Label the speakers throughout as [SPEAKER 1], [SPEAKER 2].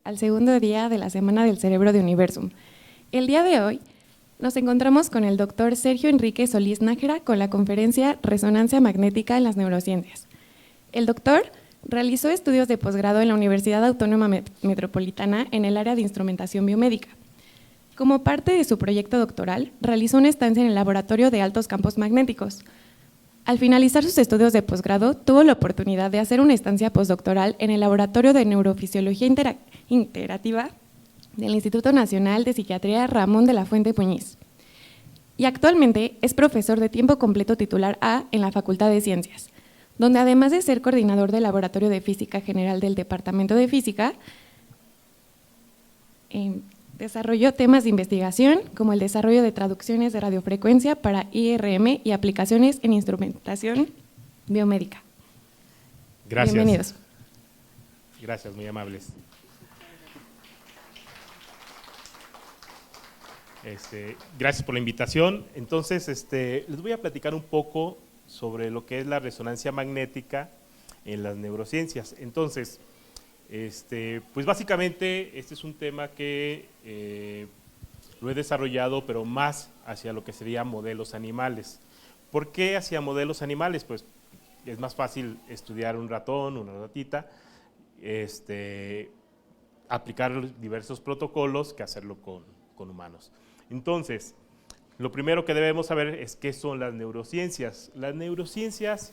[SPEAKER 1] al segundo día de la Semana del Cerebro de Universum. El día de hoy nos encontramos con el doctor Sergio Enrique Solís Nájera con la conferencia Resonancia Magnética en las Neurociencias. El doctor realizó estudios de posgrado en la Universidad Autónoma Metropolitana en el área de instrumentación biomédica. Como parte de su proyecto doctoral, realizó una estancia en el Laboratorio de Altos Campos Magnéticos. Al finalizar sus estudios de posgrado, tuvo la oportunidad de hacer una estancia postdoctoral en el Laboratorio de Neurofisiología Integrativa del Instituto Nacional de Psiquiatría Ramón de la Fuente Muñiz. Y actualmente es profesor de tiempo completo titular A en la Facultad de Ciencias, donde además de ser coordinador del Laboratorio de Física General del Departamento de Física, desarrolló temas de investigación como el desarrollo de traducciones de radiofrecuencia para IRM y aplicaciones en instrumentación biomédica.
[SPEAKER 2] Gracias.
[SPEAKER 1] Bienvenidos.
[SPEAKER 2] Gracias, muy amables. Gracias por la invitación. Entonces, les voy a platicar un poco sobre lo que es la resonancia magnética en las neurociencias. Entonces, pues básicamente este es un tema que lo he desarrollado, pero más hacia lo que serían modelos animales. ¿Por qué hacia modelos animales? Pues es más fácil estudiar un ratón, una ratita, aplicar diversos protocolos que hacerlo con humanos. Entonces, lo primero que debemos saber es qué son las neurociencias. Las neurociencias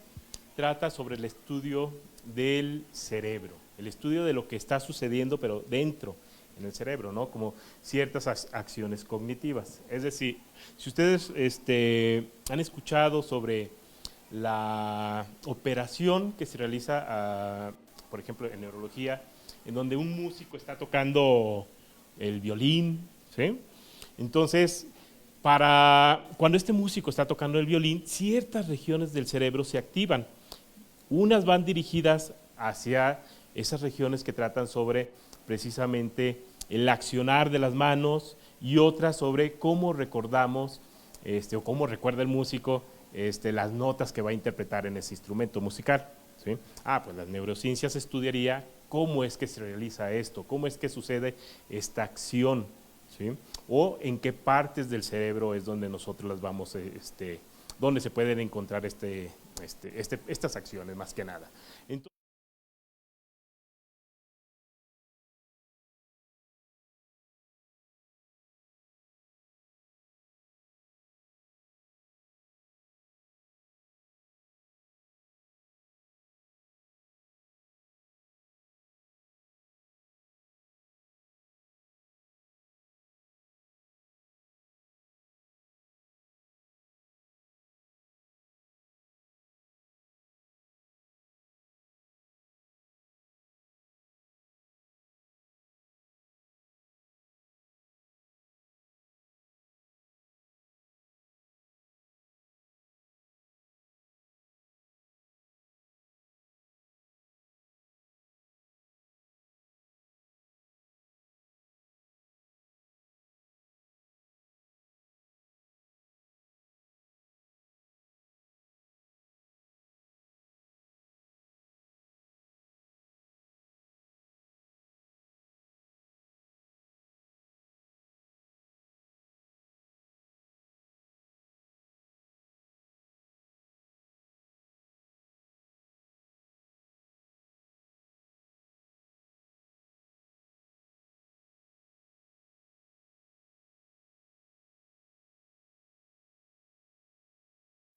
[SPEAKER 2] trata sobre el estudio del cerebro, el estudio de lo que está sucediendo, pero dentro, en el cerebro, ¿no? Como ciertas acciones cognitivas. Es decir, si ustedes han escuchado sobre la operación que se realiza, por ejemplo, en neurología, en donde un músico está tocando el violín, ¿sí? Entonces, cuando este músico está tocando el violín, ciertas regiones del cerebro se activan. Unas van dirigidas hacia esas regiones que tratan sobre precisamente el accionar de las manos y otras sobre cómo recordamos o cómo recuerda el músico las notas que va a interpretar en ese instrumento musical, ¿sí? Pues las neurociencias estudiaría cómo es que se realiza esto, cómo es que sucede esta acción, ¿sí? O en qué partes del cerebro es donde nosotros las vamos, donde se pueden encontrar estas acciones más que nada. Entonces,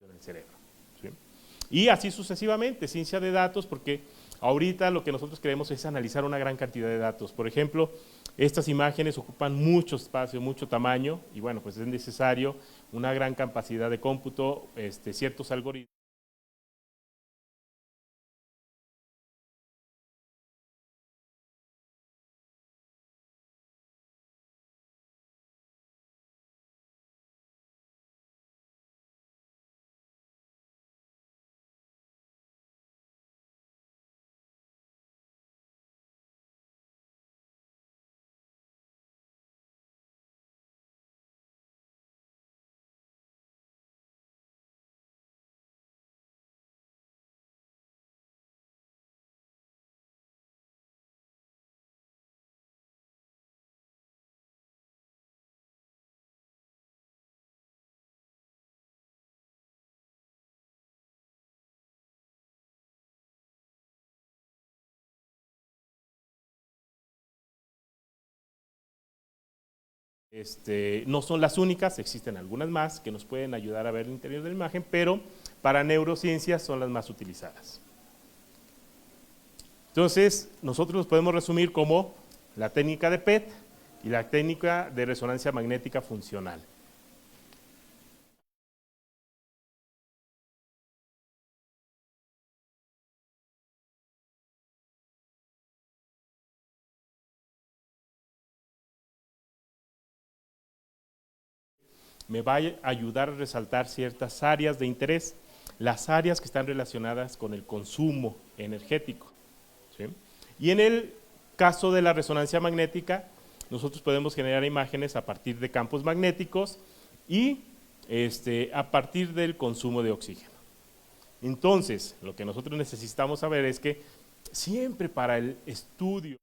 [SPEAKER 2] en el cerebro, ¿sí? Y así sucesivamente, ciencia de datos, porque ahorita lo que nosotros queremos es analizar una gran cantidad de datos. Por ejemplo, estas imágenes ocupan mucho espacio, mucho tamaño, y bueno, pues es necesario una gran capacidad de cómputo, ciertos algoritmos. No son las únicas, existen algunas más que nos pueden ayudar a ver el interior de la imagen, pero para neurociencias son las más utilizadas. Entonces, nosotros los podemos resumir como la técnica de PET y la técnica de resonancia magnética funcional. Me va a ayudar a resaltar ciertas áreas de interés, las áreas que están relacionadas con el consumo energético, ¿sí? Y en el caso de la resonancia magnética, nosotros podemos generar imágenes a partir de campos magnéticos y a partir del consumo de oxígeno. Entonces, lo que nosotros necesitamos saber es que siempre para el estudio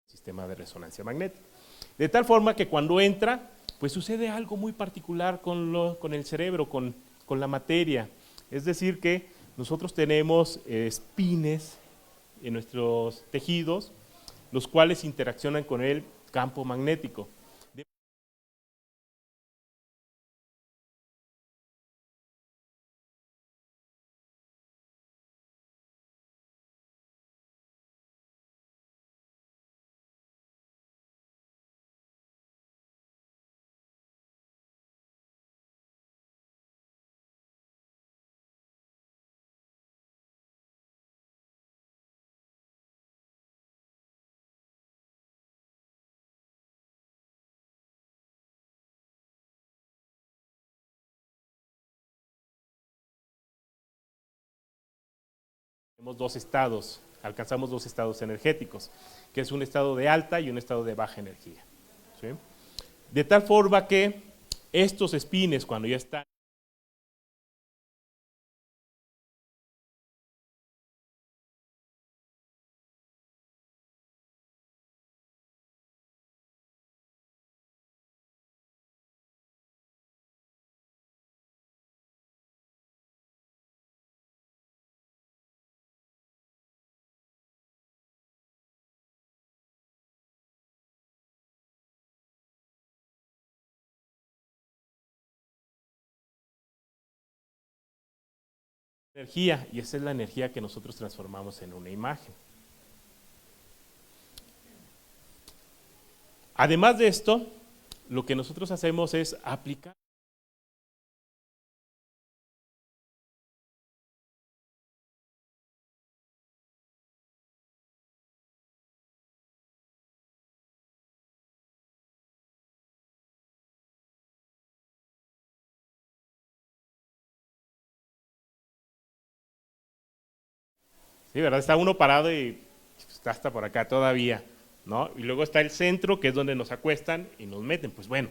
[SPEAKER 2] sistema de resonancia magnética. De tal forma que cuando entra, pues sucede algo muy particular con el cerebro, con la materia. Es decir que nosotros tenemos espines en nuestros tejidos, los cuales interaccionan con el campo magnético. Tenemos dos estados, alcanzamos dos estados energéticos, que es un estado de alta y un estado de baja energía, ¿sí? De tal forma que estos espines, cuando ya están energía, y esa es la energía que nosotros transformamos en una imagen. Además de esto, lo que nosotros hacemos es aplicar sí, ¿verdad? Está uno parado y está hasta por acá todavía, ¿no? Y luego está el centro, que es donde nos acuestan y nos meten. Pues bueno,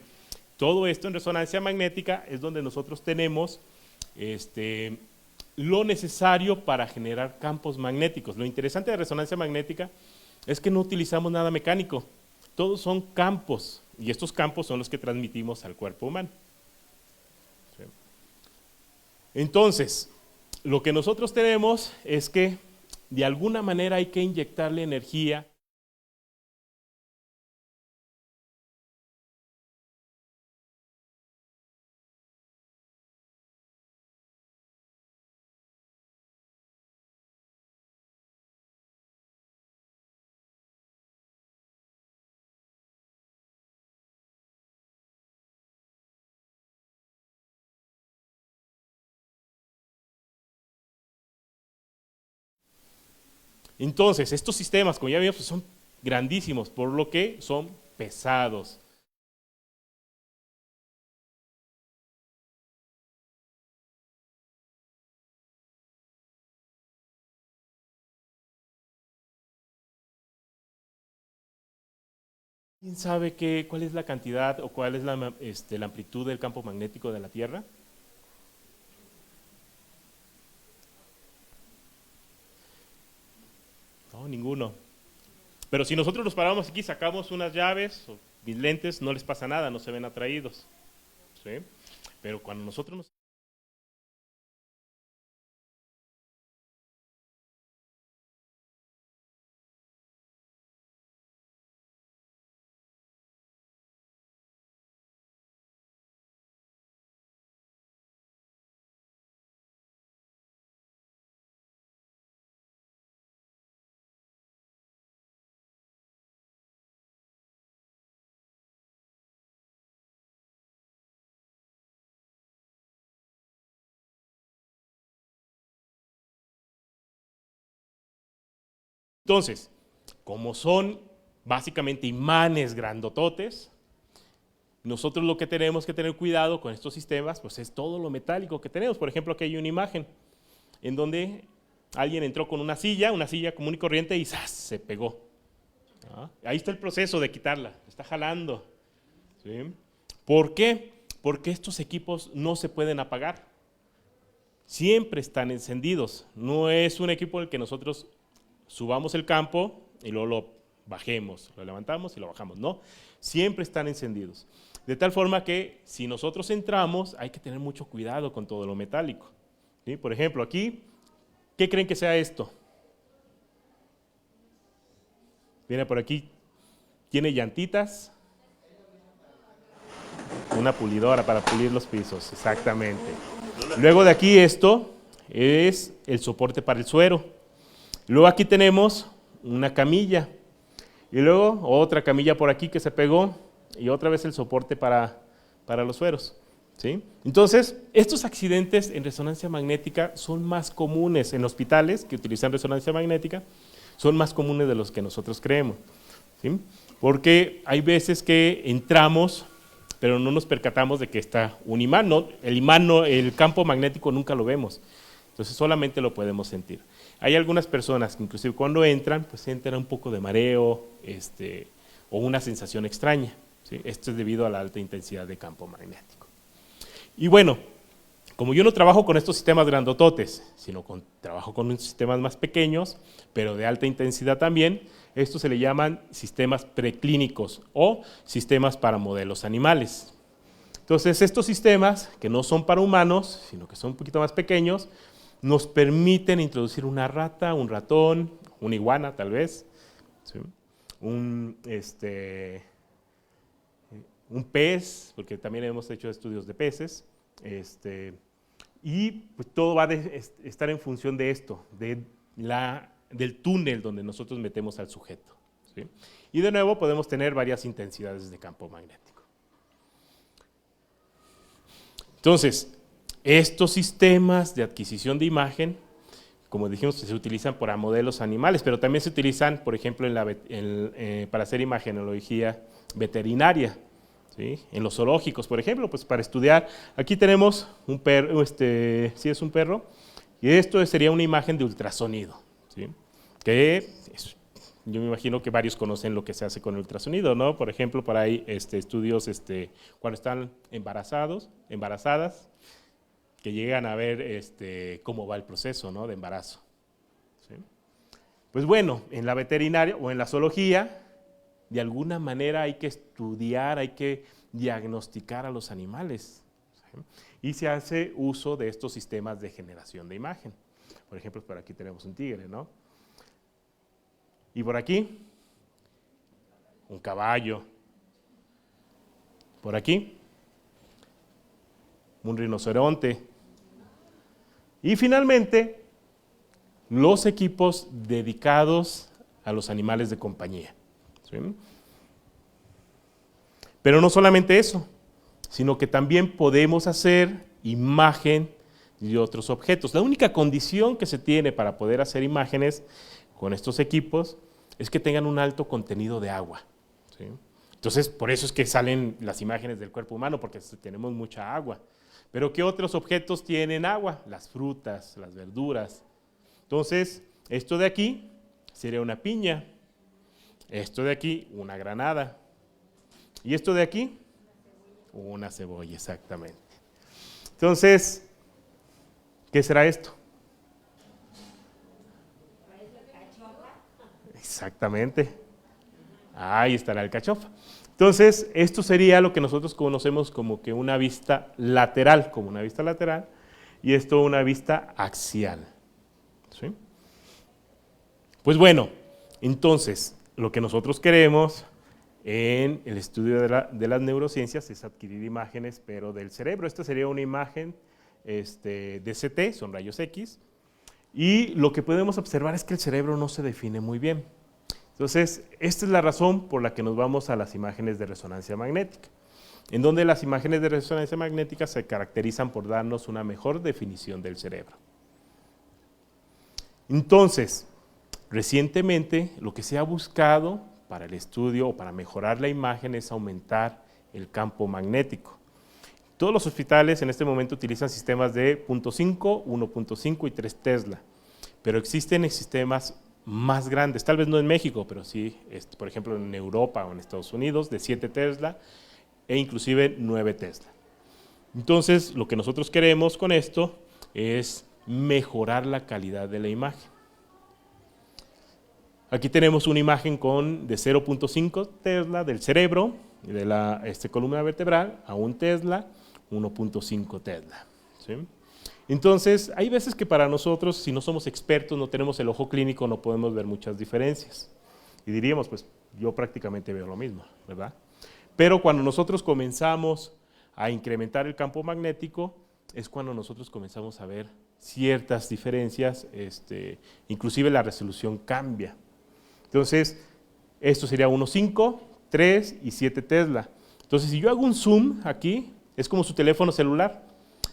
[SPEAKER 2] todo esto en resonancia magnética es donde nosotros tenemos lo necesario para generar campos magnéticos. Lo interesante de resonancia magnética es que no utilizamos nada mecánico, todos son campos, y estos campos son los que transmitimos al cuerpo humano. ¿Sí? Entonces, lo que nosotros tenemos es que de alguna manera hay que inyectarle energía Entonces, estos sistemas, como ya vimos, pues son grandísimos, por lo que son pesados. ¿Quién sabe cuál es la cantidad o cuál es la amplitud del campo magnético de la Tierra? uno. Pero si nosotros nos paramos aquí, sacamos unas llaves, o mis lentes, no les pasa nada, no se ven atraídos. ¿Sí? Pero cuando nosotros nos... Entonces, como son básicamente imanes grandototes, nosotros lo que tenemos que tener cuidado con estos sistemas, pues es todo lo metálico que tenemos. Por ejemplo, aquí hay una imagen en donde alguien entró con una silla común y corriente y ¡zas!, se pegó. ¿Ah? Ahí está el proceso de quitarla, está jalando. ¿Sí? ¿Por qué? Porque estos equipos no se pueden apagar. Siempre están encendidos. No es un equipo en el que nosotros subamos el campo y luego lo bajemos, lo levantamos y lo bajamos. No, siempre están encendidos. De tal forma que si nosotros entramos, hay que tener mucho cuidado con todo lo metálico. ¿Sí? Por ejemplo, aquí, ¿qué creen que sea esto? Viene por aquí, tiene llantitas, una pulidora para pulir los pisos, exactamente. Luego de aquí esto es el soporte para el suero. Luego aquí tenemos una camilla y luego otra camilla por aquí que se pegó y otra vez el soporte para los sueros. ¿Sí? Entonces, estos accidentes en resonancia magnética son más comunes en hospitales que utilizan resonancia magnética, son más comunes de los que nosotros creemos. ¿Sí? Porque hay veces que entramos, pero no nos percatamos de que está un imán. ¿No? El imán, el campo magnético nunca lo vemos, entonces solamente lo podemos sentir. Hay algunas personas que inclusive cuando entran, pues entran un poco de mareo o una sensación extraña. ¿Sí? Esto es debido a la alta intensidad de campo magnético. Y bueno, como yo no trabajo con estos sistemas grandototes, sino trabajo con sistemas más pequeños, pero de alta intensidad también, estos se le llaman sistemas preclínicos o sistemas para modelos animales. Entonces, estos sistemas, que no son para humanos, sino que son un poquito más pequeños, nos permiten introducir una rata, un ratón, una iguana tal vez, ¿sí? un pez, porque también hemos hecho estudios de peces, y pues todo va a estar en función de esto, del túnel donde nosotros metemos al sujeto. ¿Sí? Y de nuevo podemos tener varias intensidades de campo magnético. Entonces, estos sistemas de adquisición de imagen, como dijimos, se utilizan para modelos animales, pero también se utilizan, por ejemplo, para hacer imagenología veterinaria. ¿Sí? En los zoológicos, por ejemplo, pues para estudiar. Aquí tenemos un perro, sí es un perro, y esto sería una imagen de ultrasonido. ¿Sí? Yo me imagino que varios conocen lo que se hace con el ultrasonido, ¿no? Por ejemplo, por ahí estudios cuando están embarazadas, que llegan a ver cómo va el proceso, ¿no?, de embarazo. ¿Sí? Pues bueno, en la veterinaria o en la zoología, de alguna manera hay que estudiar, hay que diagnosticar a los animales. ¿Sí? Y se hace uso de estos sistemas de generación de imagen. Por ejemplo, por aquí tenemos un tigre, ¿no? Y por aquí, un caballo. Por aquí, un rinoceronte. Y finalmente, los equipos dedicados a los animales de compañía. ¿Sí? Pero no solamente eso, sino que también podemos hacer imagen de otros objetos. La única condición que se tiene para poder hacer imágenes con estos equipos es que tengan un alto contenido de agua. ¿Sí? Entonces, por eso es que salen las imágenes del cuerpo humano, porque tenemos mucha agua. Pero ¿qué otros objetos tienen agua? Las frutas, las verduras. Entonces, esto de aquí sería una piña. Esto de aquí, una granada. ¿Y esto de aquí? Una cebolla, exactamente. Entonces, ¿qué será esto? Exactamente. Ahí está la alcachofa. Entonces, esto sería lo que nosotros conocemos como que una vista lateral, y esto una vista axial. ¿Sí? Pues bueno, entonces, lo que nosotros queremos en el estudio de las neurociencias es adquirir imágenes, pero del cerebro. Esta sería una imagen de CT, son rayos X, y lo que podemos observar es que el cerebro no se define muy bien. Entonces, esta es la razón por la que nos vamos a las imágenes de resonancia magnética, en donde las imágenes de resonancia magnética se caracterizan por darnos una mejor definición del cerebro. Entonces, recientemente lo que se ha buscado para el estudio o para mejorar la imagen es aumentar el campo magnético. Todos los hospitales en este momento utilizan sistemas de 0.5, 1.5 y 3 Tesla, pero existen sistemas más grandes, tal vez no en México, pero sí, por ejemplo, en Europa o en Estados Unidos, de 7 Tesla e inclusive 9 Tesla. Entonces, lo que nosotros queremos con esto es mejorar la calidad de la imagen. Aquí tenemos una imagen de 0.5 Tesla del cerebro, de la columna vertebral, a 1 Tesla, 1.5 Tesla. ¿Sí? Entonces, hay veces que para nosotros, si no somos expertos, no tenemos el ojo clínico, no podemos ver muchas diferencias. Y diríamos, pues yo prácticamente veo lo mismo, ¿verdad? Pero cuando nosotros comenzamos a incrementar el campo magnético, es cuando nosotros comenzamos a ver ciertas diferencias, inclusive la resolución cambia. Entonces, esto sería 1.5, 3 y 7 Tesla. Entonces, si yo hago un zoom aquí, es como su teléfono celular.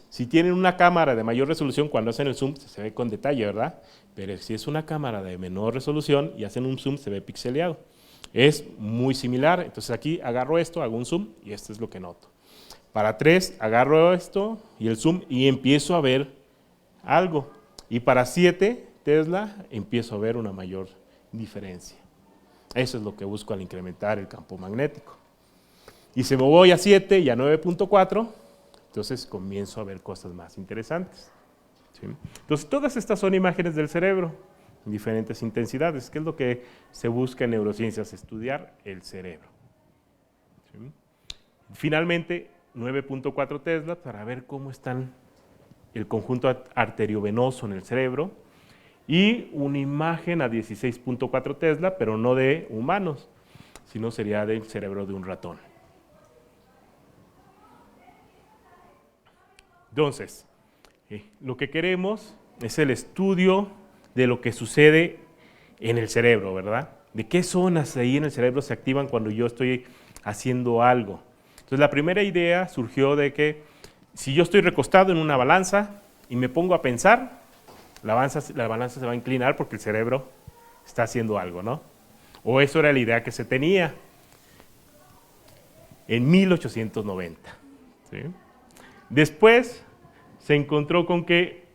[SPEAKER 2] Si tienen una cámara de mayor resolución, cuando hacen el zoom se ve con detalle, ¿verdad? Pero si es una cámara de menor resolución y hacen un zoom, se ve pixeleado. Es muy similar. Entonces aquí agarro esto, hago un zoom y esto es lo que noto. Para 3 agarro esto y el zoom y empiezo a ver algo. Y para 7 Tesla empiezo a ver una mayor diferencia. Eso es lo que busco al incrementar el campo magnético. Y si me voy a 7 y a 9.4, entonces comienzo a ver cosas más interesantes. ¿Sí? Entonces, todas estas son imágenes del cerebro en diferentes intensidades, que es lo que se busca en neurociencias, estudiar el cerebro. ¿Sí? Finalmente, 9.4 Tesla para ver cómo están el conjunto arteriovenoso en el cerebro y una imagen a 16.4 Tesla, pero no de humanos, sino sería del cerebro de un ratón. Entonces, lo que queremos es el estudio de lo que sucede en el cerebro, ¿verdad? De qué zonas ahí en el cerebro se activan cuando yo estoy haciendo algo. Entonces, la primera idea surgió de que si yo estoy recostado en una balanza y me pongo a pensar, la balanza se va a inclinar porque el cerebro está haciendo algo, ¿no? O eso era la idea que se tenía en 1890. ¿Sí? Después se encontró con que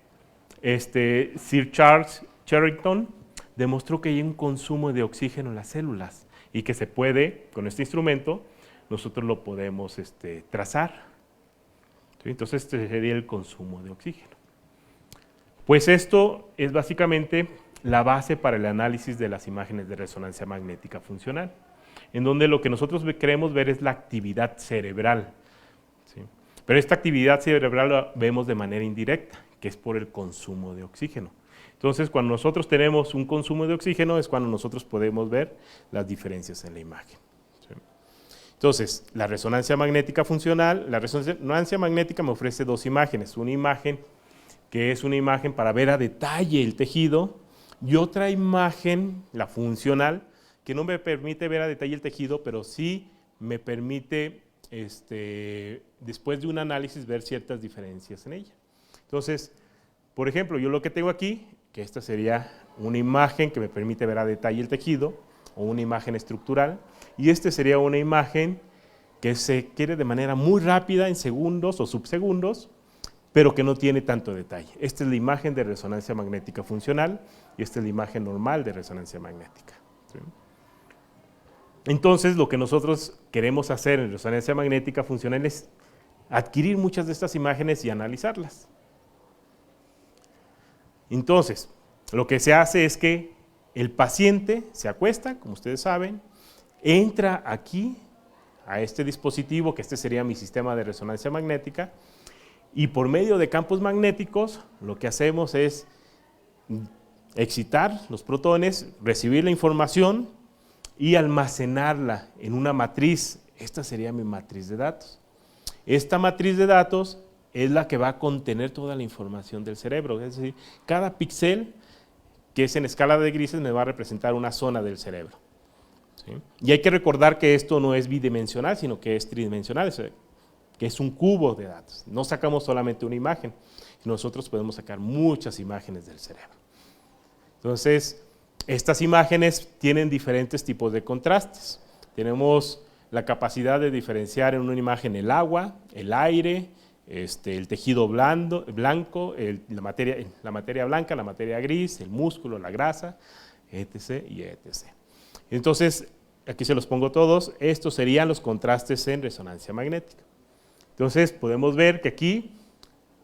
[SPEAKER 2] Sir Charles Sherrington demostró que hay un consumo de oxígeno en las células y que se puede, con este instrumento, nosotros lo podemos trazar. ¿Sí? Entonces este sería el consumo de oxígeno. Pues esto es básicamente la base para el análisis de las imágenes de resonancia magnética funcional, en donde lo que nosotros queremos ver es la actividad cerebral. ¿Sí? Pero esta actividad cerebral la vemos de manera indirecta, que es por el consumo de oxígeno. Entonces, cuando nosotros tenemos un consumo de oxígeno, es cuando nosotros podemos ver las diferencias en la imagen. ¿Sí? Entonces, la resonancia magnética funcional, la resonancia magnética me ofrece dos imágenes. Una imagen que es una imagen para ver a detalle el tejido, y otra imagen, la funcional, que no me permite ver a detalle el tejido, pero sí me permite después de un análisis ver ciertas diferencias en ella. Entonces, por ejemplo, yo lo que tengo aquí, que esta sería una imagen que me permite ver a detalle el tejido, o una imagen estructural, y sería una imagen que se quiere de manera muy rápida, en segundos o subsegundos, pero que no tiene tanto detalle. Esta es la imagen de resonancia magnética funcional, y esta es la imagen normal de resonancia magnética. ¿Sí? Entonces, lo que nosotros queremos hacer en resonancia magnética funcional es adquirir muchas de estas imágenes y analizarlas. Entonces, lo que se hace es que el paciente se acuesta, como ustedes saben, entra aquí a este dispositivo, que este sería mi sistema de resonancia magnética, y por medio de campos magnéticos lo que hacemos es excitar los protones, recibir la información y almacenarla en una matriz. Esta sería mi matriz de datos. Esta matriz de datos es la que va a contener toda la información del cerebro, es decir, cada píxel que es en escala de grises me va a representar una zona del cerebro. ¿Sí? Y hay que recordar que esto no es bidimensional, sino que es tridimensional, que es un cubo de datos. No sacamos solamente una imagen, nosotros podemos sacar muchas imágenes del cerebro. Entonces, estas imágenes tienen diferentes tipos de contrastes. Tenemos la capacidad de diferenciar en una imagen el agua, el aire, el tejido blanco, la materia blanca, la materia gris, el músculo, la grasa, etc. y etc. Entonces, aquí se los pongo todos, estos serían los contrastes en resonancia magnética. Entonces, podemos ver que aquí,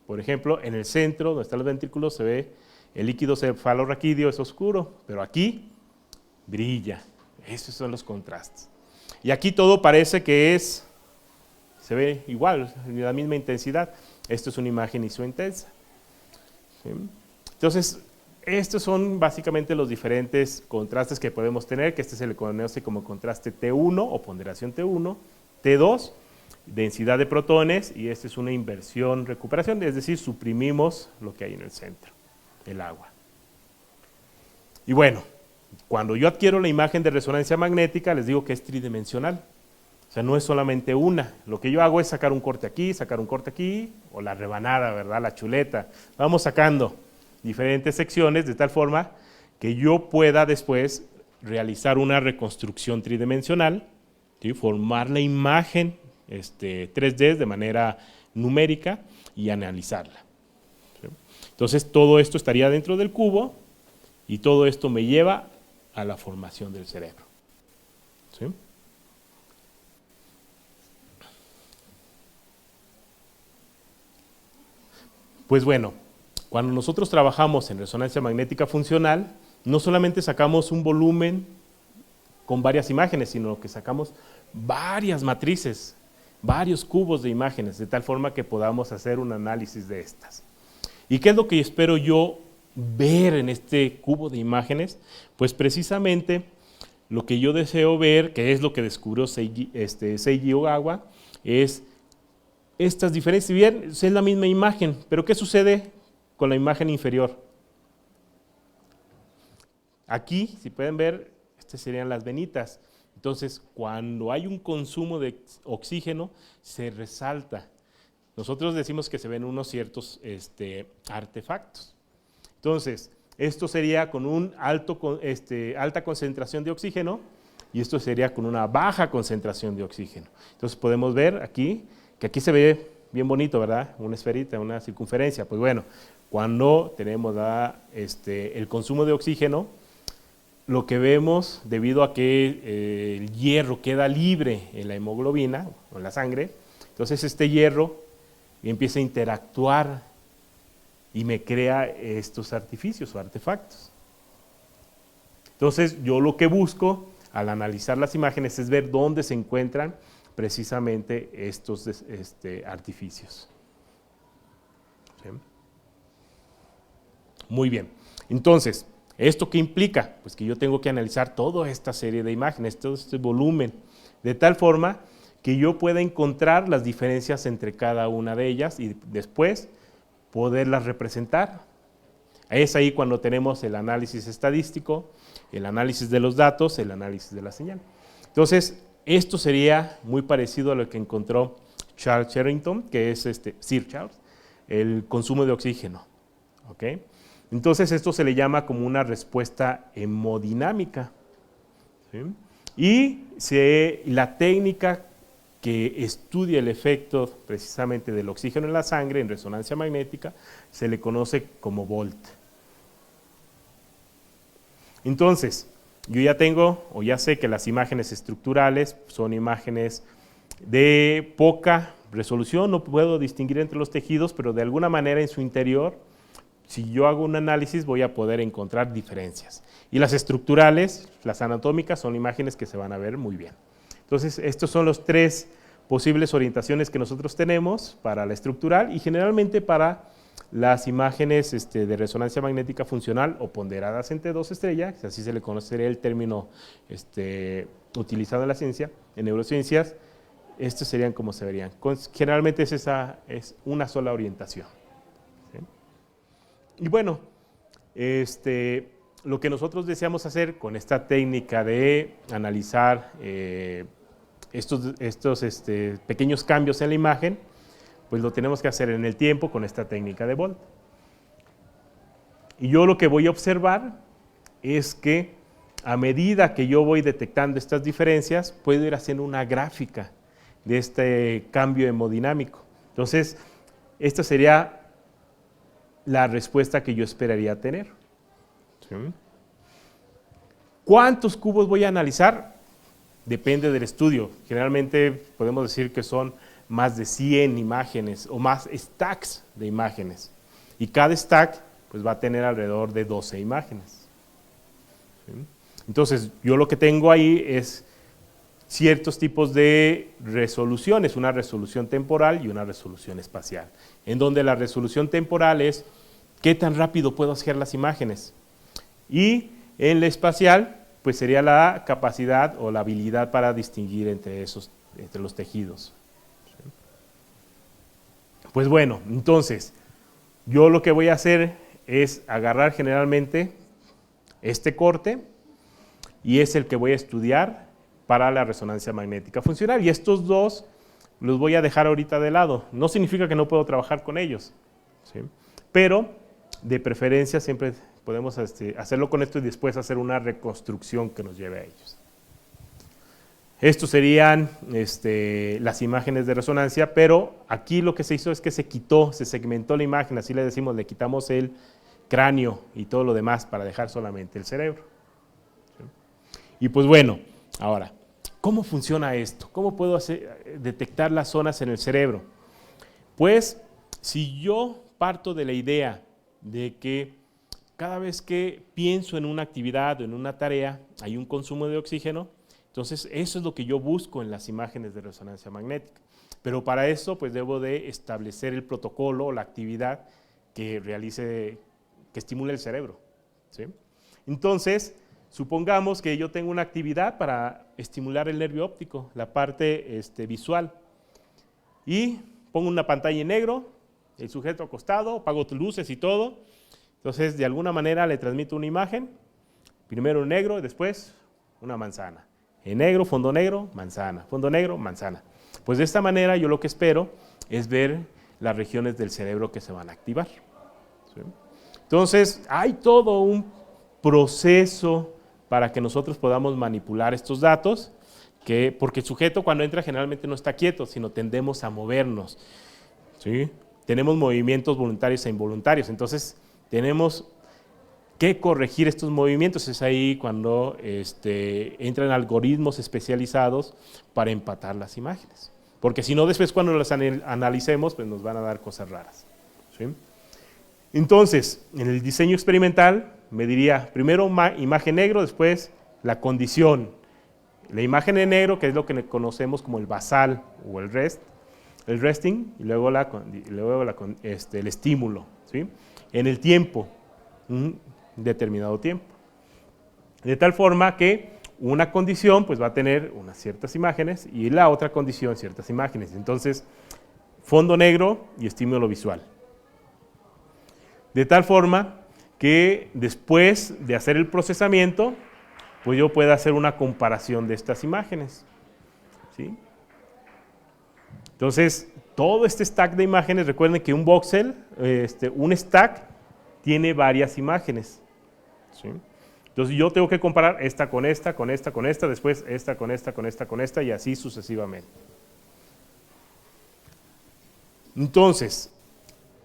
[SPEAKER 2] por ejemplo, en el centro, donde están los ventrículos, se ve el líquido cefalorraquídeo, es oscuro, pero aquí brilla. Esos son los contrastes. Y aquí todo parece que se ve igual, la misma intensidad. Esto es una imagen isointensa. ¿Sí? Entonces, estos son básicamente los diferentes contrastes que podemos tener, que este se le conoce como contraste T1 o ponderación T1, T2, densidad de protones, y este es una inversión recuperación, es decir, suprimimos lo que hay en el centro, el agua. Y bueno, cuando yo adquiero la imagen de resonancia magnética, les digo que es tridimensional. O sea, no es solamente una. Lo que yo hago es sacar un corte aquí, o la rebanada, ¿verdad? La chuleta. Vamos sacando diferentes secciones de tal forma que yo pueda después realizar una reconstrucción tridimensional, ¿sí? Formar la imagen 3D de manera numérica y analizarla. ¿Sí? Entonces, todo esto estaría dentro del cubo y todo esto me lleva a la formación del cerebro. ¿Sí? Pues bueno, cuando nosotros trabajamos en resonancia magnética funcional, no solamente sacamos un volumen con varias imágenes, sino que sacamos varias matrices, varios cubos de imágenes, de tal forma que podamos hacer un análisis de estas. ¿Y qué es lo que espero yo ver en este cubo de imágenes? Pues precisamente lo que yo deseo ver, que es lo que descubrió Seiji Ogawa, es estas diferencias. Si bien es la misma imagen, pero ¿qué sucede con la imagen inferior? Aquí, si pueden ver, estas serían las venitas. Entonces, cuando hay un consumo de oxígeno, se resalta. Nosotros decimos que se ven unos ciertos artefactos. Entonces, esto sería con un alta concentración de oxígeno, y esto sería con una baja concentración de oxígeno. Entonces podemos ver aquí, que aquí se ve bien bonito, ¿verdad? Una esferita, una circunferencia. Pues bueno, cuando tenemos el consumo de oxígeno, lo que vemos, debido a que el hierro queda libre en la hemoglobina, o en la sangre, entonces este hierro empieza a interactuar y me crea estos artificios o artefactos. Entonces, yo lo que busco al analizar las imágenes es ver dónde se encuentran precisamente estos artificios. ¿Sí? Muy bien. Entonces, ¿esto qué implica? Pues que yo tengo que analizar toda esta serie de imágenes, todo este volumen, de tal forma que yo pueda encontrar las diferencias entre cada una de ellas y después poderlas representar. Es ahí cuando tenemos el análisis estadístico, el análisis de los datos, el análisis de la señal. Entonces, esto sería muy parecido a lo que encontró Charles Sherrington, que es Sir Charles, el consumo de oxígeno. ¿Okay? Entonces, esto se le llama como una respuesta hemodinámica. ¿Sí? Y la técnica que estudia el efecto precisamente del oxígeno en la sangre en resonancia magnética se le conoce como Volt. Entonces, yo ya tengo o ya sé que las imágenes estructurales son imágenes de poca resolución, no puedo distinguir entre los tejidos, pero de alguna manera en su interior si yo hago un análisis voy a poder encontrar diferencias. Y las estructurales, las anatómicas, son imágenes que se van a ver muy bien. Entonces, estos son los 3 posibles orientaciones que nosotros tenemos para la estructural y generalmente para las imágenes de resonancia magnética funcional o ponderadas en T2 estrella, que así se le conocería el término utilizado en la ciencia, en neurociencias. Estos serían como se verían. Generalmente es una sola orientación. ¿Sí? Y bueno, lo que nosotros deseamos hacer con esta técnica de analizar estos pequeños cambios en la imagen, pues lo tenemos que hacer en el tiempo con esta técnica de Bolt. Y yo lo que voy a observar es que a medida que yo voy detectando estas diferencias, puedo ir haciendo una gráfica de este cambio hemodinámico. Entonces, esta sería la respuesta que yo esperaría tener. ¿Sí? ¿Cuántos cubos voy a analizar? Depende del estudio. Generalmente podemos decir que son más de 100 imágenes o más stacks de imágenes. Y cada stack pues, va a tener alrededor de 12 imágenes. ¿Sí? Entonces, yo lo que tengo ahí es ciertos tipos de resoluciones, una resolución temporal y una resolución espacial, en donde la resolución temporal es qué tan rápido puedo hacer las imágenes. Y en la espacial, pues sería la capacidad o la habilidad para distinguir entre los tejidos. Pues bueno, entonces, yo lo que voy a hacer es agarrar generalmente este corte y es el que voy a estudiar para la resonancia magnética funcional. Y estos dos los voy a dejar ahorita de lado. No significa que no puedo trabajar con ellos, ¿sí? Pero de preferencia siempre podemos hacerlo con esto y después hacer una reconstrucción que nos lleve a ellos. Estos serían las imágenes de resonancia, pero aquí lo que se hizo es que se segmentó la imagen, así le decimos, le quitamos el cráneo y todo lo demás para dejar solamente el cerebro. ¿Sí? Y pues bueno, ahora, ¿cómo funciona esto? ¿Cómo puedo detectar las zonas en el cerebro? Pues, si yo parto de la idea de que cada vez que pienso en una actividad o en una tarea, hay un consumo de oxígeno, entonces eso es lo que yo busco en las imágenes de resonancia magnética. Pero para eso, pues debo de establecer el protocolo o la actividad que estimule el cerebro. ¿Sí? Entonces, supongamos que yo tengo una actividad para estimular el nervio óptico, la parte visual, y pongo una pantalla en negro, el sujeto acostado, apago luces y todo. Entonces, de alguna manera le transmito una imagen, primero en negro y después una manzana. En negro, fondo negro, manzana. Fondo negro, manzana. Pues de esta manera yo lo que espero es ver las regiones del cerebro que se van a activar. ¿Sí? Entonces, hay todo un proceso para que nosotros podamos manipular estos datos, porque el sujeto cuando entra generalmente no está quieto, sino tendemos a movernos. ¿Sí? Tenemos movimientos voluntarios e involuntarios, entonces tenemos que corregir estos movimientos. Es ahí cuando entran algoritmos especializados para empatar las imágenes, porque si no después cuando las analicemos pues nos van a dar cosas raras. ¿Sí? Entonces, en el diseño experimental me diría primero imagen negro, después la condición, la imagen en negro, que es lo que conocemos como el basal o el resting, y luego el estímulo, ¿sí? En el tiempo, un determinado tiempo. De tal forma que una condición pues va a tener unas ciertas imágenes y la otra condición ciertas imágenes. Entonces, fondo negro y estímulo visual. De tal forma que después de hacer el procesamiento, pues yo pueda hacer una comparación de estas imágenes. ¿Sí? Entonces, todo este stack de imágenes, recuerden que un voxel, un stack, tiene varias imágenes. ¿Sí? Entonces, yo tengo que comparar esta con esta, con esta, con esta, después esta con esta, con esta, con esta, y así sucesivamente. Entonces,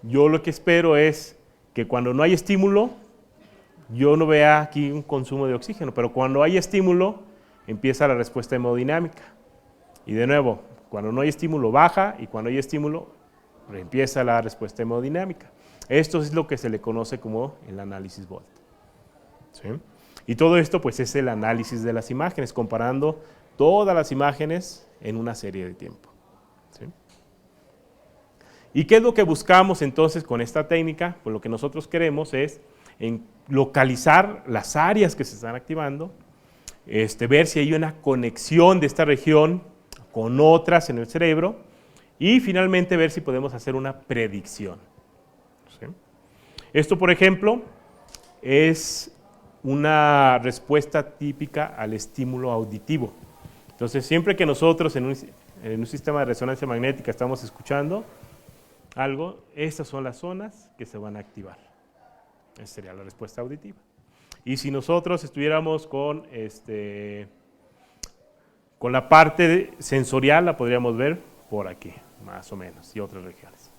[SPEAKER 2] yo lo que espero es que cuando no hay estímulo, yo no vea aquí un consumo de oxígeno, pero cuando hay estímulo, empieza la respuesta hemodinámica. Y de nuevo, cuando no hay estímulo baja y cuando hay estímulo, empieza la respuesta hemodinámica. Esto es lo que se le conoce como el análisis Volt. ¿Sí? Y todo esto pues es el análisis de las imágenes, comparando todas las imágenes en una serie de tiempo. ¿Sí? ¿Y qué es lo que buscamos entonces con esta técnica? Pues lo que nosotros queremos es localizar las áreas que se están activando, ver si hay una conexión de esta región con otras en el cerebro y finalmente ver si podemos hacer una predicción. ¿Sí? Esto, por ejemplo, es una respuesta típica al estímulo auditivo. Entonces, siempre que nosotros en un sistema de resonancia magnética estamos escuchando algo, estas son las zonas que se van a activar. Esa sería la respuesta auditiva. Y si nosotros estuviéramos con la parte sensorial, la podríamos ver por aquí, más o menos, y otras regiones.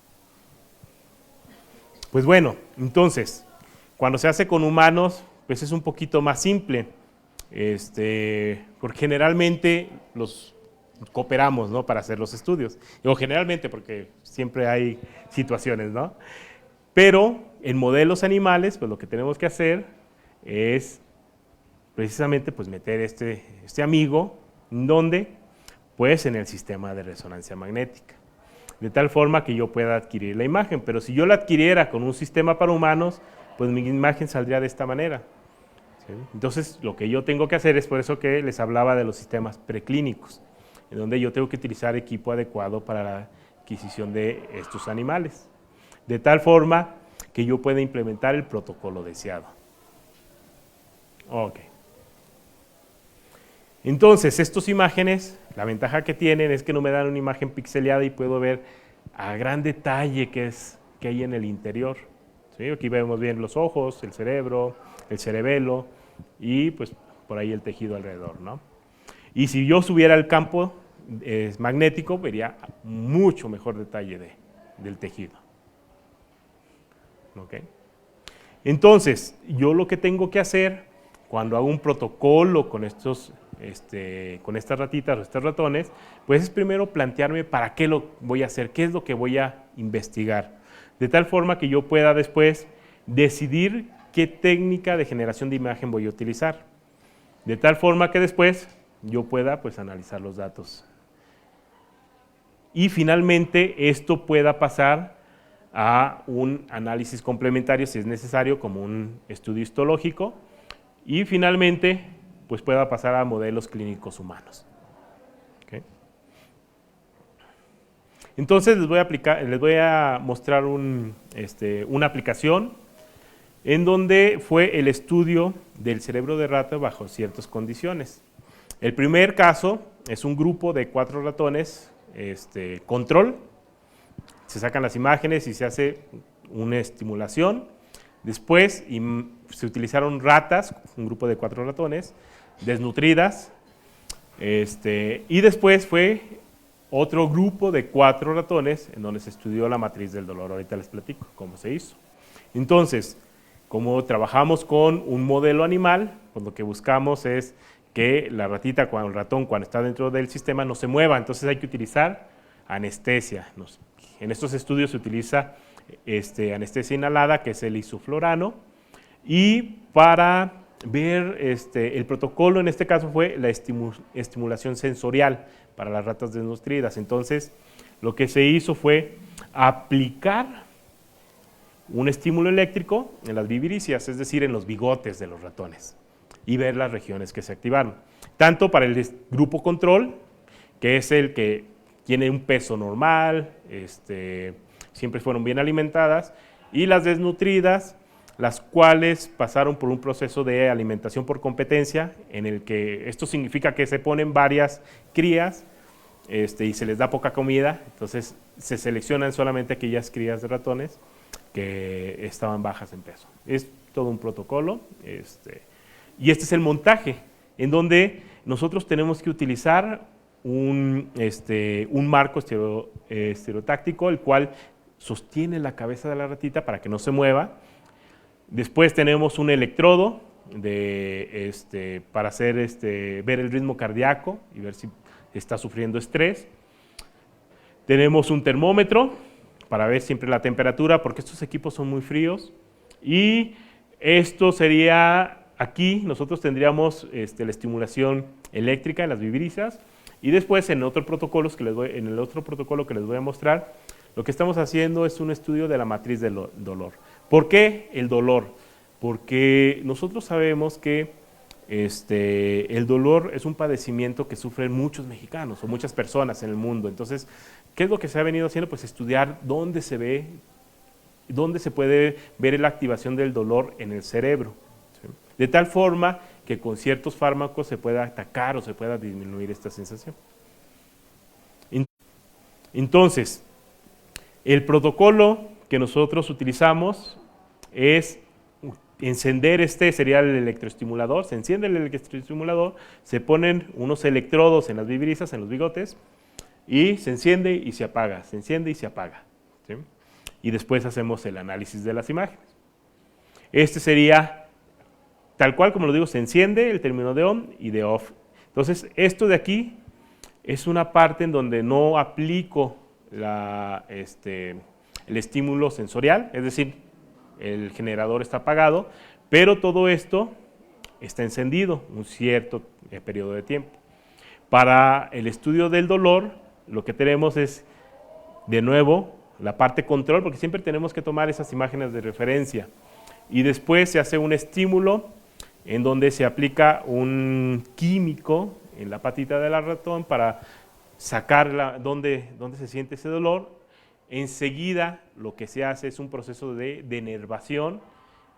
[SPEAKER 2] Pues bueno, entonces, cuando se hace con humanos, pues es un poquito más simple, porque generalmente los cooperamos, ¿no?, para hacer los estudios. O generalmente, porque siempre hay situaciones, ¿no? Pero en modelos animales, pues lo que tenemos que hacer es precisamente pues meter este amigo, ¿dónde? Pues en el sistema de resonancia magnética, de tal forma que yo pueda adquirir la imagen. Pero si yo la adquiriera con un sistema para humanos, pues mi imagen saldría de esta manera. ¿Sí? Entonces, lo que yo tengo que hacer es por eso que les hablaba de los sistemas preclínicos, en donde yo tengo que utilizar equipo adecuado para la adquisición de estos animales, de tal forma que yo pueda implementar el protocolo deseado. Ok. Entonces, estas imágenes, la ventaja que tienen es que no me dan una imagen pixeleada y puedo ver a gran detalle qué hay en el interior. ¿Sí? Aquí vemos bien los ojos, el cerebro, el cerebelo y pues por ahí el tejido alrededor, ¿no? Y si yo subiera el campo magnético, vería mucho mejor detalle del tejido. ¿Okay? Entonces, yo lo que tengo que hacer cuando hago un protocolo con estas ratitas o estos ratones, pues es primero plantearme para qué lo voy a hacer, qué es lo que voy a investigar, de tal forma que yo pueda después decidir qué técnica de generación de imagen voy a utilizar, de tal forma que después yo pueda pues analizar los datos. Y finalmente esto pueda pasar a un análisis complementario si es necesario, como un estudio histológico, y finalmente pues pueda pasar a modelos clínicos humanos. ¿Okay? Entonces les voy a mostrar una aplicación en donde fue el estudio del cerebro de rata bajo ciertas condiciones. El primer caso es un grupo de 4 ratones control. Se sacan las imágenes y se hace una estimulación. Después se utilizaron ratas, un grupo de 4 ratones, desnutridas. Y después fue otro grupo de 4 ratones en donde se estudió la matriz del dolor. Ahorita les platico cómo se hizo. Entonces, como trabajamos con un modelo animal, pues lo que buscamos es que la ratita, el ratón, cuando está dentro del sistema, no se mueva. Entonces hay que utilizar anestesia. En estos estudios se utiliza anestesia inhalada, que es el isoflurano, y para ver el protocolo en este caso fue la estimulación sensorial para las ratas desnutridas. Entonces, lo que se hizo fue aplicar un estímulo eléctrico en las biviricias, es decir, en los bigotes de los ratones, y ver las regiones que se activaron. Tanto para el grupo control, que es el que tiene un peso normal, siempre fueron bien alimentadas, y las desnutridas, las cuales pasaron por un proceso de alimentación por competencia, en el que esto significa que se ponen varias crías y se les da poca comida, entonces se seleccionan solamente aquellas crías de ratones que estaban bajas en peso. Es todo un protocolo, y este es el montaje, en donde nosotros tenemos que utilizar un marco estereotáctico, el cual sostiene la cabeza de la ratita para que no se mueva. Después tenemos un electrodo para hacer ver el ritmo cardíaco y ver si está sufriendo estrés. Tenemos un termómetro para ver siempre la temperatura, porque estos equipos son muy fríos. Y esto sería, aquí nosotros tendríamos la estimulación eléctrica en las vibrisas, y después en el otro protocolo que les voy a mostrar, lo que estamos haciendo es un estudio de la matriz del dolor. ¿Por qué el dolor? Porque nosotros sabemos que el dolor es un padecimiento que sufren muchos mexicanos o muchas personas en el mundo. Entonces, ¿qué es lo que se ha venido haciendo? Pues estudiar dónde se puede ver la activación del dolor en el cerebro, ¿sí? De tal forma que con ciertos fármacos se pueda atacar o se pueda disminuir esta sensación. Entonces, el protocolo que nosotros utilizamos es encender, sería el electroestimulador, se enciende el electroestimulador, se ponen unos electrodos en las vibrisas, en los bigotes, y se enciende y se apaga, se enciende y se apaga, ¿sí? Y después hacemos el análisis de las imágenes. Sería, tal cual como lo digo, se enciende el término de on y de off. Entonces, esto de aquí es una parte en donde no aplico el estímulo sensorial, es decir, el generador está apagado, pero todo esto está encendido un cierto periodo de tiempo. Para el estudio del dolor, lo que tenemos es, de nuevo, la parte control, porque siempre tenemos que tomar esas imágenes de referencia, y después se hace un estímulo en donde se aplica un químico en la patita del ratón para sacar dónde se siente ese dolor. Enseguida lo que se hace es un proceso de denervación,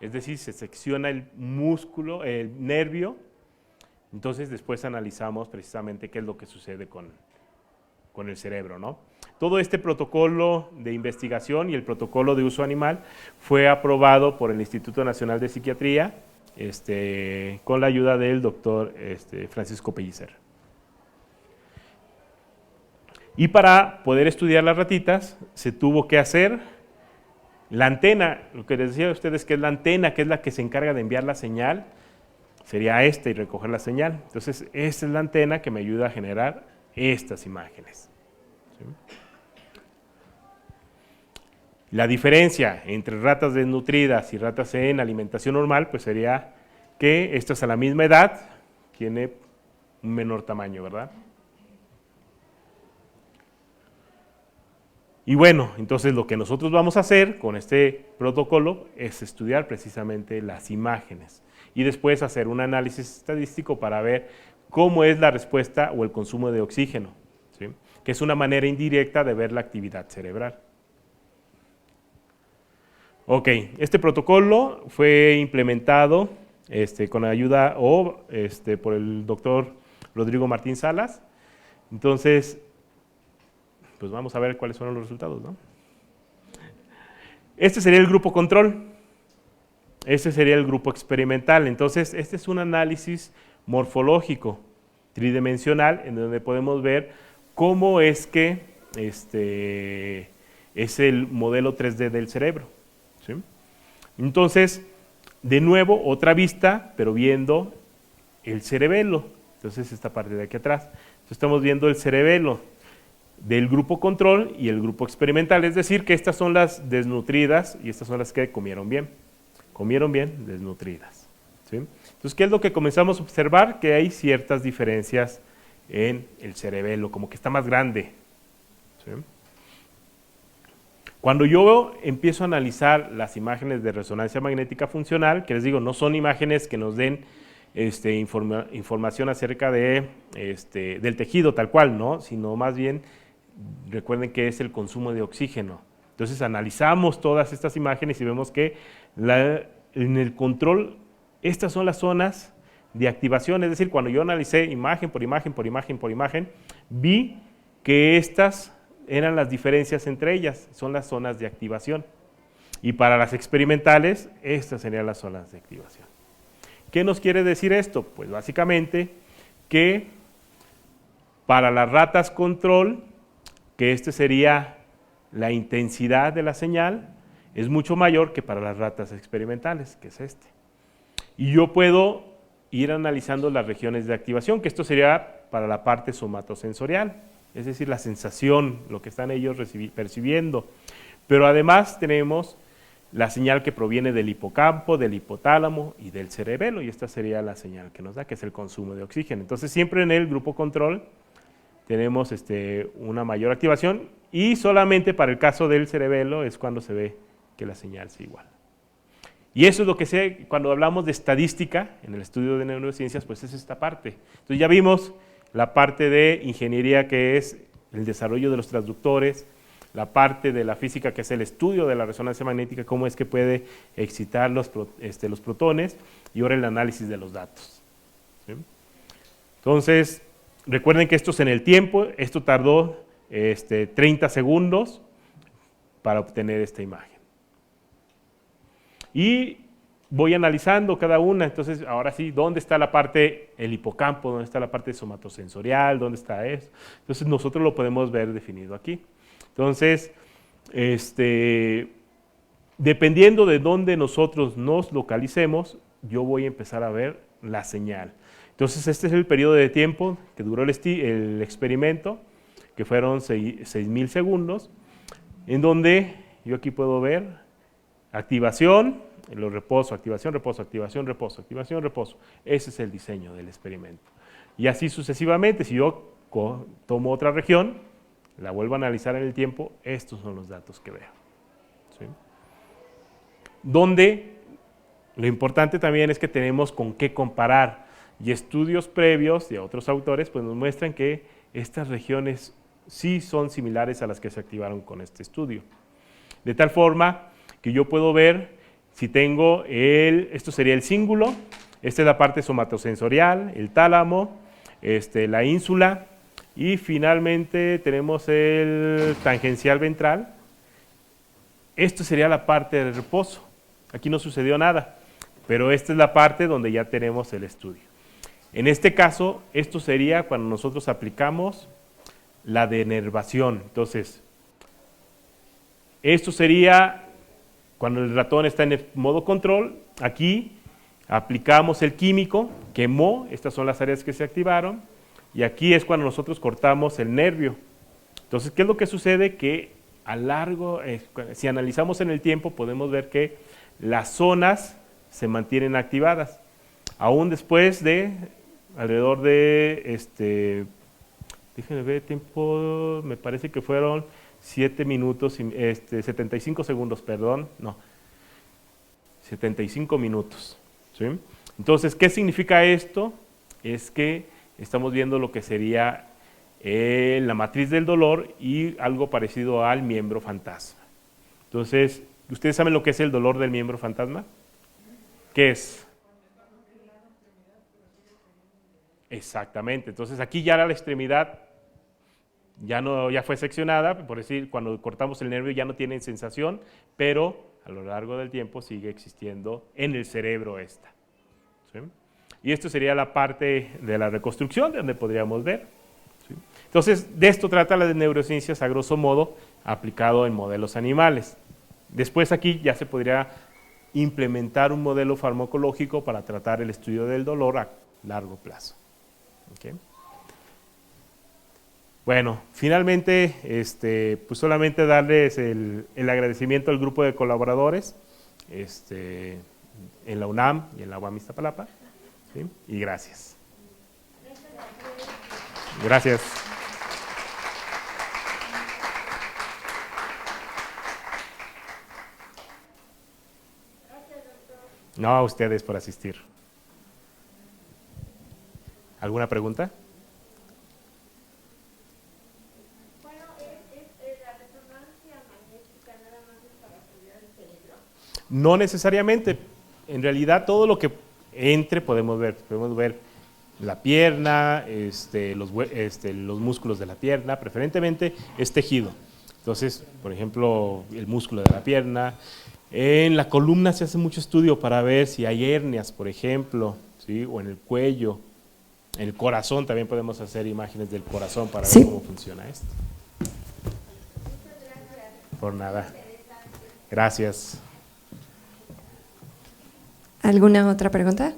[SPEAKER 2] es decir, se secciona el músculo, el nervio. Entonces después analizamos precisamente qué es lo que sucede con el cerebro, ¿no? Todo este protocolo de investigación y el protocolo de uso animal fue aprobado por el Instituto Nacional de Psiquiatría con la ayuda del doctor Francisco Pellicer. Y para poder estudiar las ratitas, se tuvo que hacer la antena, lo que les decía a ustedes que es la antena, que es la que se encarga de enviar la señal, sería esta y recoger la señal. Entonces, esta es la antena que me ayuda a generar estas imágenes, ¿sí? La diferencia entre ratas desnutridas y ratas en alimentación normal, pues sería que estas a la misma edad tiene un menor tamaño, ¿verdad? Y bueno, entonces lo que nosotros vamos a hacer con este protocolo es estudiar precisamente las imágenes y después hacer un análisis estadístico para ver cómo es la respuesta o el consumo de oxígeno, ¿sí? Que es una manera indirecta de ver la actividad cerebral. Ok, este protocolo fue implementado con ayuda por el doctor Rodrigo Martín Salas. Entonces, pues vamos a ver cuáles fueron los resultados, ¿no? Este sería el grupo control, este sería el grupo experimental. Entonces, este es un análisis morfológico tridimensional en donde podemos ver cómo es que es el modelo 3D del cerebro, ¿sí? Entonces, de nuevo, otra vista, pero viendo el cerebelo. Entonces, esta parte de aquí atrás. Entonces, estamos viendo el cerebelo del grupo control y el grupo experimental, es decir, que estas son las desnutridas y estas son las que comieron bien, desnutridas, ¿sí? Entonces, ¿qué es lo que comenzamos a observar? Que hay ciertas diferencias en el cerebelo, como que está más grande, ¿sí? Cuando yo empiezo a analizar las imágenes de resonancia magnética funcional, que les digo, no son imágenes que nos den información acerca del tejido tal cual, ¿no? Sino más bien, recuerden que es el consumo de oxígeno. Entonces analizamos todas estas imágenes y vemos que en el control, estas son las zonas de activación, es decir, cuando yo analicé imagen por imagen, por imagen, por imagen, vi que estas eran las diferencias entre ellas, son las zonas de activación. Y para las experimentales, estas serían las zonas de activación. ¿Qué nos quiere decir esto? Pues básicamente que para las ratas control, que sería la intensidad de la señal, es mucho mayor que para las ratas experimentales, que es este. Y yo puedo ir analizando las regiones de activación, que esto sería para la parte somatosensorial, es decir, la sensación, lo que están ellos percibiendo. Pero además tenemos la señal que proviene del hipocampo, del hipotálamo y del cerebelo, y esta sería la señal que nos da, que es el consumo de oxígeno. Entonces siempre en el grupo control tenemos una mayor activación, y solamente para el caso del cerebelo es cuando se ve que la señal es igual. Y eso es lo que sé cuando hablamos de estadística en el estudio de neurociencias, pues es esta parte. Entonces ya vimos la parte de ingeniería, que es el desarrollo de los transductores, la parte de la física, que es el estudio de la resonancia magnética, cómo es que puede excitar los protones, y ahora el análisis de los datos. ¿Sí? Entonces, recuerden que esto es en el tiempo, esto tardó 30 segundos para obtener esta imagen. Y voy analizando cada una. Entonces, ahora sí, ¿dónde está la parte, el hipocampo? ¿Dónde está la parte somatosensorial? ¿Dónde está eso? Entonces, nosotros lo podemos ver definido aquí. Entonces, dependiendo de dónde nosotros nos localicemos, yo voy a empezar a ver la señal. Entonces, este es el periodo de tiempo que duró el experimento, que fueron 6,000 segundos, en donde yo aquí puedo ver activación, los reposo, activación, reposo, activación, reposo, activación, reposo. Ese es el diseño del experimento. Y así sucesivamente, si yo tomo otra región, la vuelvo a analizar en el tiempo, estos son los datos que veo. ¿Sí? Donde lo importante también es que tenemos con qué comparar, y estudios previos de otros autores pues nos muestran que estas regiones sí son similares a las que se activaron con este estudio. De tal forma que yo puedo ver si tengo esto sería el cíngulo, esta es la parte somatosensorial, el tálamo, la ínsula, y finalmente tenemos el tangencial ventral. Esto sería la parte de reposo. Aquí no sucedió nada, pero esta es la parte donde ya tenemos el estudio. En este caso, esto sería cuando nosotros aplicamos la denervación. Entonces, esto sería cuando el ratón está en el modo control. Aquí aplicamos el químico, quemó, estas son las áreas que se activaron, y aquí es cuando nosotros cortamos el nervio. Entonces, ¿qué es lo que sucede? Que si analizamos en el tiempo, podemos ver que las zonas se mantienen activadas. Aún después de alrededor de, déjenme ver el tiempo, me parece que fueron 7 minutos, 75 segundos, perdón, no, 75 minutos. ¿Sí? Entonces, ¿qué significa esto? Es que estamos viendo lo que sería la matriz del dolor y algo parecido al miembro fantasma. Entonces, ¿ustedes saben lo que es el dolor del miembro fantasma? ¿Qué es? Exactamente, entonces aquí ya la extremidad ya fue seccionada, por decir, cuando cortamos el nervio ya no tiene sensación, pero a lo largo del tiempo sigue existiendo en el cerebro esta. ¿Sí? Y esto sería la parte de la reconstrucción, de donde podríamos ver. ¿Sí? Entonces, de esto trata las neurociencias a grosso modo, aplicado en modelos animales. Después aquí ya se podría implementar un modelo farmacológico para tratar el estudio del dolor a largo plazo. ¿Okay? Bueno, finalmente, pues solamente darles el agradecimiento al grupo de colaboradores en la UNAM y en la UAM Iztapalapa, ¿sí? Y gracias. Gracias. No, a ustedes por asistir. ¿Alguna pregunta?
[SPEAKER 3] Bueno, la resonancia magnética nada más es para estudiar el cerebro.
[SPEAKER 2] No necesariamente. En realidad todo lo que entre podemos ver. Podemos ver la pierna, los músculos de la pierna, preferentemente es tejido. Entonces, por ejemplo, el músculo de la pierna. En la columna se hace mucho estudio para ver si hay hernias, por ejemplo, ¿sí? O en el cuello. En el corazón también podemos hacer imágenes del corazón para ver cómo funciona esto.
[SPEAKER 3] Muchas gracias.
[SPEAKER 2] Por nada. Gracias.
[SPEAKER 4] ¿Alguna otra pregunta?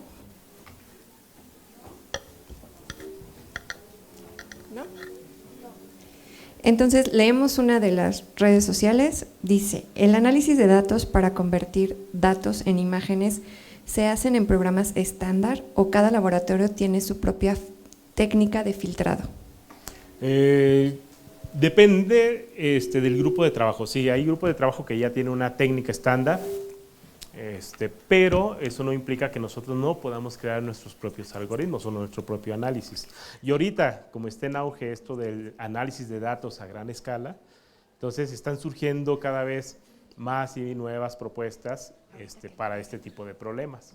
[SPEAKER 4] ¿No? Entonces, leemos una de las redes sociales. Dice, el análisis de datos para convertir datos en imágenes se hacen en programas estándar o cada laboratorio tiene su propia técnica de filtrado.
[SPEAKER 2] Depende del grupo de trabajo. Sí, hay grupo de trabajo que ya tiene una técnica estándar, pero eso no implica que nosotros no podamos crear nuestros propios algoritmos o nuestro propio análisis. Y ahorita, como está en auge esto del análisis de datos a gran escala, entonces están surgiendo cada vez más y nuevas propuestas para este tipo de problemas.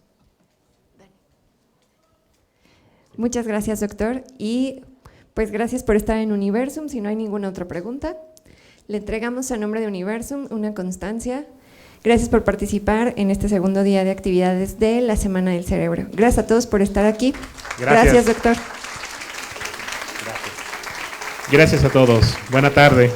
[SPEAKER 4] Muchas gracias, doctor. Y pues gracias por estar en Universum. Si no hay ninguna otra pregunta, le entregamos a nombre de Universum una constancia. Gracias por participar en este segundo día de actividades de la Semana del Cerebro. Gracias a todos por estar aquí. Gracias, doctor.
[SPEAKER 2] Gracias. Gracias a todos. Buena tarde.